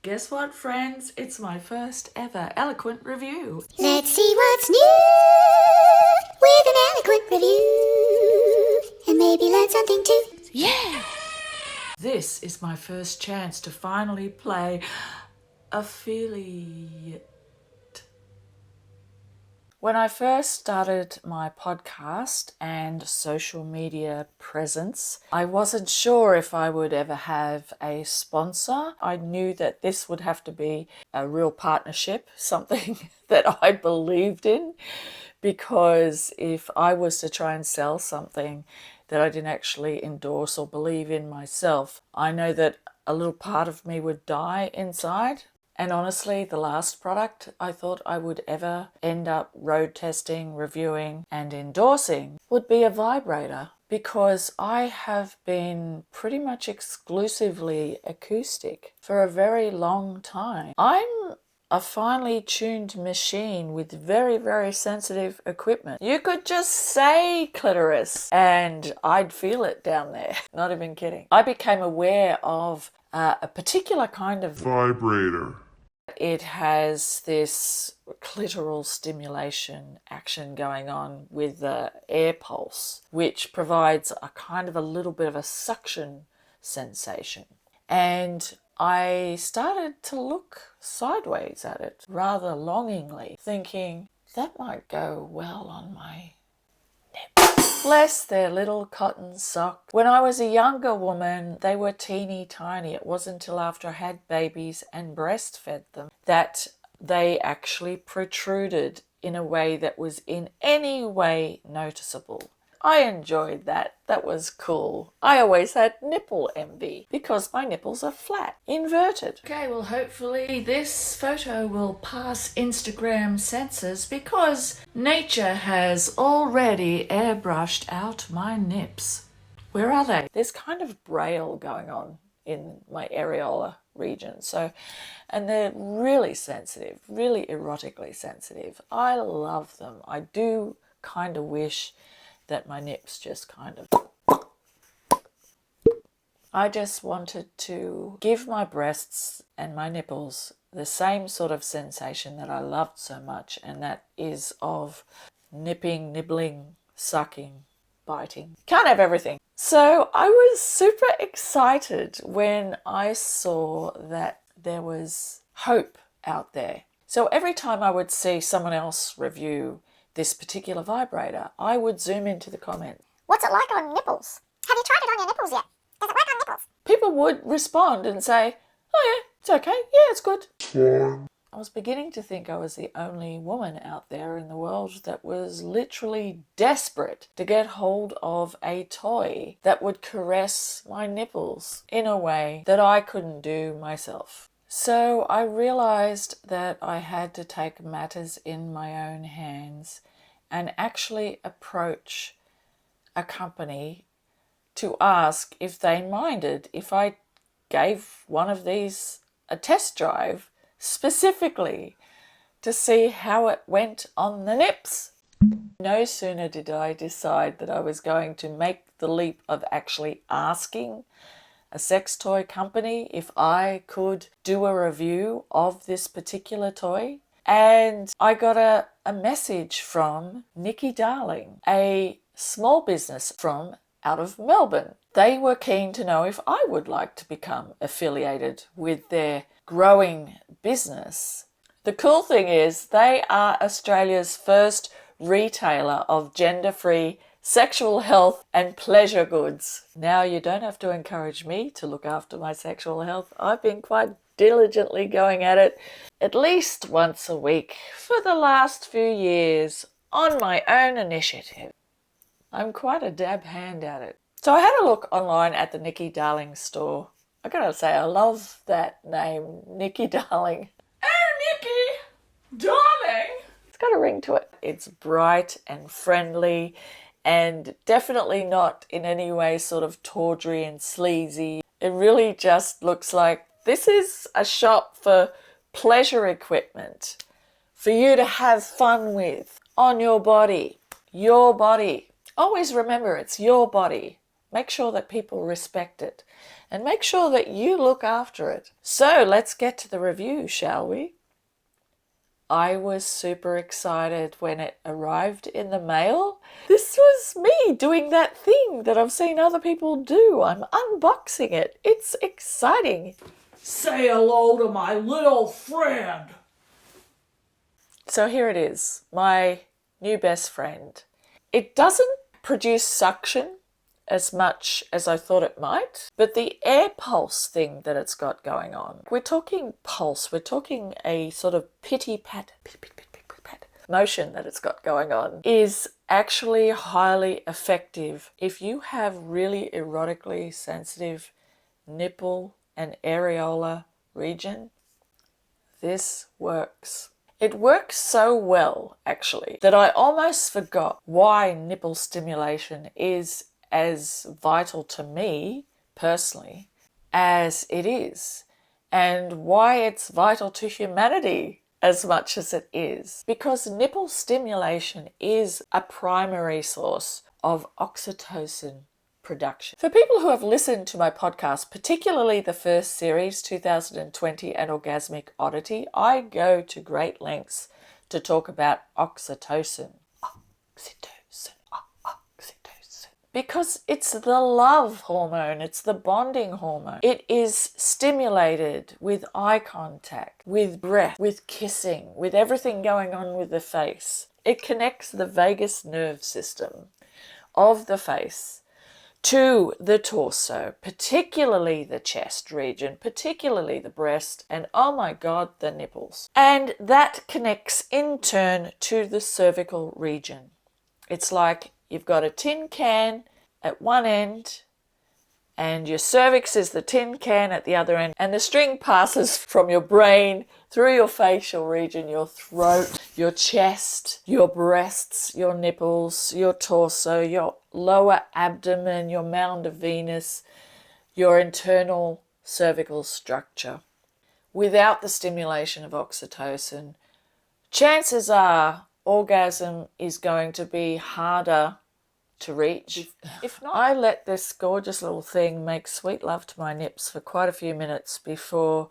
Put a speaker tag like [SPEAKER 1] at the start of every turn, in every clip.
[SPEAKER 1] Guess what, friends? It's my first ever eloquent review.
[SPEAKER 2] Let's see what's new with an eloquent review and maybe learn something too.
[SPEAKER 1] Yeah! This is my first chance to finally play affiliate. When I first started my podcast and social media presence, I wasn't sure if I would ever have a sponsor. I knew that this would have to be a real partnership, something that I believed in, because if I was to try and sell something that I didn't actually endorse or believe in myself, I know that a little part of me would die inside. And honestly, the last product I thought I would ever end up road testing, reviewing, and endorsing would be a vibrator, because I have been pretty much exclusively acoustic for a very long time. I'm a finely tuned machine with very, very sensitive equipment. You could just say clitoris and I'd feel it down there. Not even kidding. I became aware of a particular kind of
[SPEAKER 3] vibrator.
[SPEAKER 1] It has this clitoral stimulation action going on with the air pulse, which provides a kind of a little bit of a suction sensation. And I started to look sideways at it rather longingly, thinking that might go well on my nip. Bless their little cotton socks. When I was a younger woman, they were teeny tiny. It wasn't until after I had babies and breastfed them that they actually protruded in a way that was in any way noticeable. I enjoyed that. That was cool. I always had nipple envy because my nipples are flat, inverted. Okay, well, hopefully this photo will pass Instagram censors because nature has already airbrushed out my nips. Where are they? There's kind of braille going on in my areola region. And they're really sensitive, really erotically sensitive. I love them. I do kind of wish that my nips just kind of... I just wanted to give my breasts and my nipples the same sort of sensation that I loved so much, and that is of nipping, nibbling, sucking, biting. Can't have everything. So I was super excited when I saw that there was hope out there. So every time I would see someone else review this particular vibrator, I would zoom into the comments.
[SPEAKER 2] What's it like on nipples? Have you tried it on your nipples yet? Does it work on nipples?
[SPEAKER 1] People would respond and say, oh yeah, it's okay, yeah, it's good.
[SPEAKER 3] Fine.
[SPEAKER 1] I was beginning to think I was the only woman out there in the world that was literally desperate to get hold of a toy that would caress my nipples in a way that I couldn't do myself. So I realized that I had to take matters in my own hands and actually approach a company to ask if they minded if I gave one of these a test drive specifically to see how it went on the nips. No sooner did I decide that I was going to make the leap of actually asking a sex toy company if I could do a review of this particular toy. And I got a message from Nikki Darling, a small business from out of Melbourne. They were keen to know if I would like to become affiliated with their growing business. The cool thing is they are Australia's first retailer of gender-free sexual health and pleasure goods. Now you don't have to encourage me to look after my sexual health. I've been quite diligently going at it at least once a week for the last few years on my own initiative. I'm quite a dab hand at it. So I had a look online at the Nikki Darling store. I gotta say, I love that name, Nikki Darling. Oh, Nikki Darling! It's got a ring to it. It's bright and friendly and definitely not in any way sort of tawdry and sleazy. It really just looks like this is a shop for pleasure equipment for you to have fun with on your body. Your body. Always remember, it's your body. Make sure that people respect it and make sure that you look after it. So let's get to the review, shall we? I was super excited when it arrived in the mail. This was me doing that thing that I've seen other people do. I'm unboxing it. It's exciting.
[SPEAKER 3] Say hello to my little friend.
[SPEAKER 1] So here it is, my new best friend. It doesn't produce suction as much as I thought it might, but the air pulse thing that it's got going on, we're talking pulse, we're talking a sort of pitty-pat motion that it's got going on, is actually highly effective if you have really erotically sensitive nipple and areola region. This works. It works so well, actually, that I almost forgot why nipple stimulation is as vital to me, personally, as it is, and why it's vital to humanity as much as it is. Because nipple stimulation is a primary source of oxytocin production. For people who have listened to my podcast, particularly the first series, 2020 and Orgasmic Oddity, I go to great lengths to talk about oxytocin. Because it's the love hormone, it's the bonding hormone. It is stimulated with eye contact, with breath, with kissing, with everything going on with the face. It connects the vagus nerve system of the face to the torso, particularly the chest region, particularly the breast, and oh my God, the nipples. And that connects in turn to the cervical region. It's like you've got a tin can at one end and your cervix is the tin can at the other end, and the string passes from your brain through your facial region, your throat, your chest, your breasts, your nipples, your torso, your lower abdomen, your mound of Venus, your internal cervical structure. Without the stimulation of oxytocin, chances are orgasm is going to be harder to reach. If not, I let this gorgeous little thing make sweet love to my nips for quite a few minutes before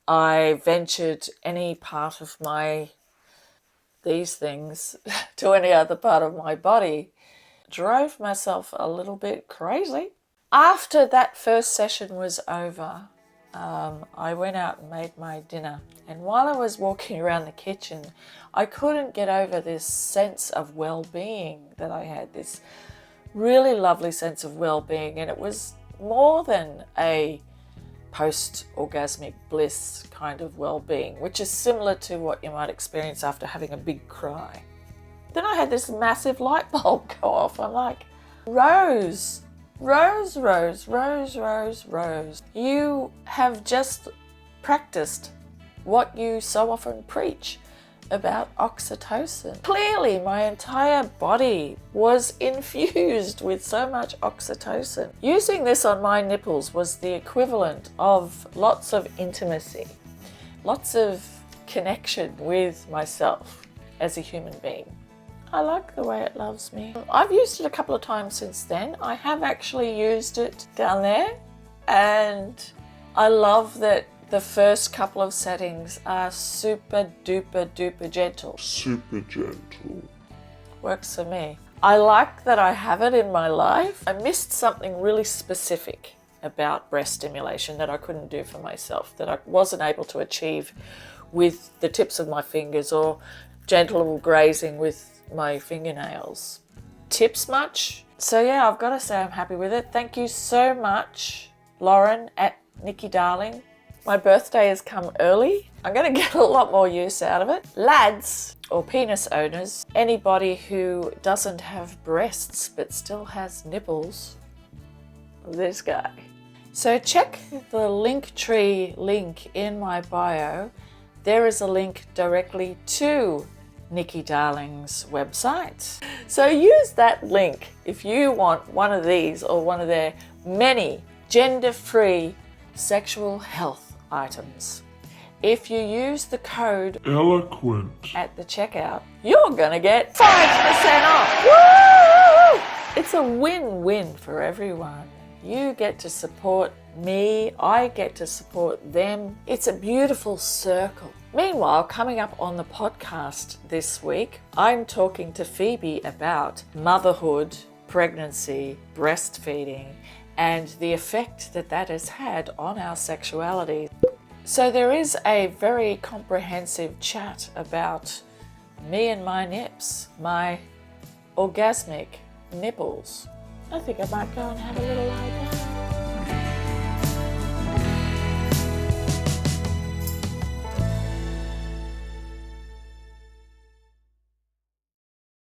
[SPEAKER 1] I ventured any part of these things to any other part of my body. Drove myself a little bit crazy. After that first session was over, I went out and made my dinner. And while I was walking around the kitchen, I couldn't get over this sense of well-being that I had, this really lovely sense of well-being. And it was more than a post-orgasmic bliss kind of well-being, which is similar to what you might experience after having a big cry. Then I had this massive light bulb go off. I'm like, Rose, Rose, Rose, Rose, Rose, Rose, you have just practiced what you so often preach about oxytocin. Clearly, my entire body was infused with so much oxytocin. Using this on my nipples was the equivalent of lots of intimacy, lots of connection with myself as a human being. I like the way it loves me. I've used it a couple of times since then. I have actually used it down there, and I love that the first couple of settings are super duper duper gentle.
[SPEAKER 4] Super gentle.
[SPEAKER 1] Works for me. I like that I have it in my life. I missed something really specific about breast stimulation that I couldn't do for myself, that I wasn't able to achieve with the tips of my fingers or gentle grazing with my fingernails. Tips much? So yeah, I've got to say I'm happy with it. Thank you so much, Lauren at Nikki Darling. My birthday has come early. I'm going to get a lot more use out of it. Lads or penis owners, anybody who doesn't have breasts but still has nipples, this guy. So check the Linktree link in my bio. There is a link directly to Nikki Darling's website. So use that link if you want one of these or one of their many gender-free sexual health items. If you use the code
[SPEAKER 4] Eloquent
[SPEAKER 1] at the checkout, you're gonna get 5% off. Woo! It's a win-win for everyone. You get to support me, I get to support them. It's a beautiful circle. Meanwhile, coming up on the podcast this week, I'm talking to Phoebe about motherhood, pregnancy, breastfeeding, and the effect that that has had on our sexuality. So there is a very comprehensive chat about me and my nips, my orgasmic nipples. I think I might go and have a little lie down.